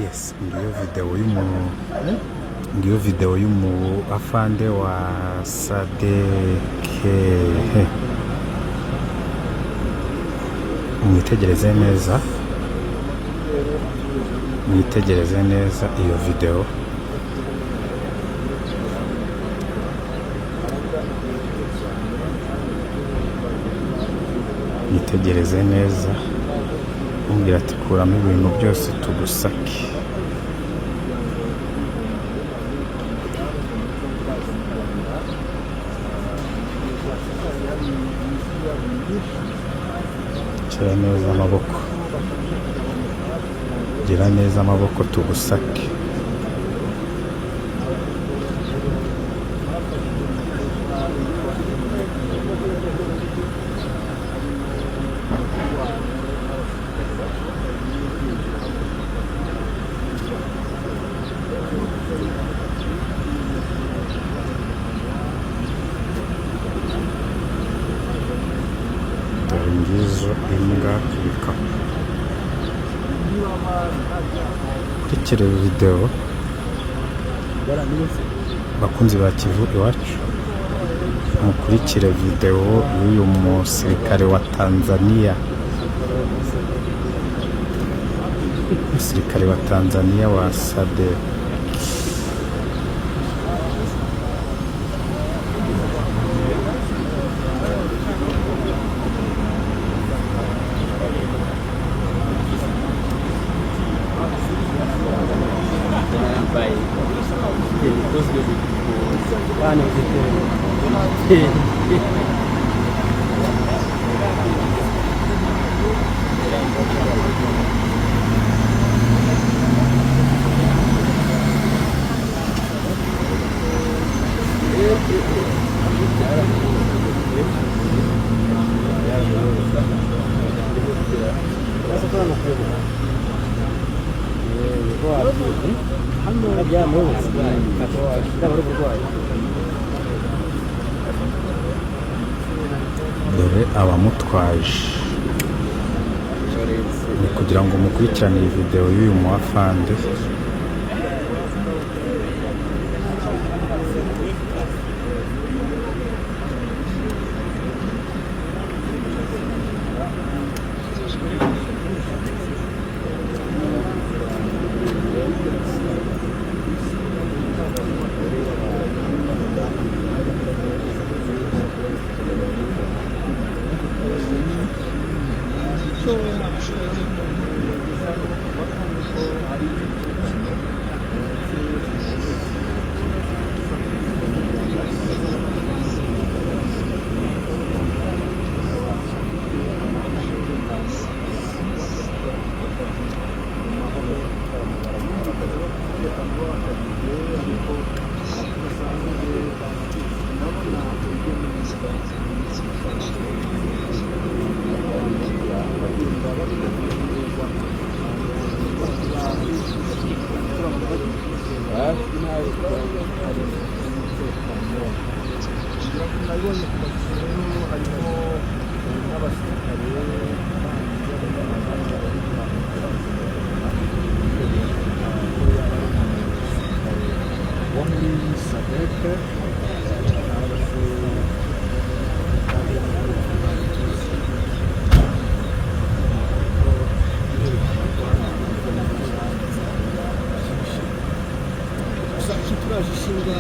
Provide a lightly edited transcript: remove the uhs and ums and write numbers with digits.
Yes, ngiyo video y'umu afande wa Sadeke. Mwitegereze neza iyo video. Mwitegereze neza, umbwira ati kuramo ibintu byose tugusake. Gira neza amaboko tugusake. Dore ngizo imbwa ibikapu. Kurikira video bakunzi ba Kivu Iwacu, mukurikire video y'uyu musirikare wa Tanzania, umusirikare wa Tanzania wa Sadek. Dore abamutwaje ni kugira ngo mukurikirane iyi video y'uyu muafande. Ishinga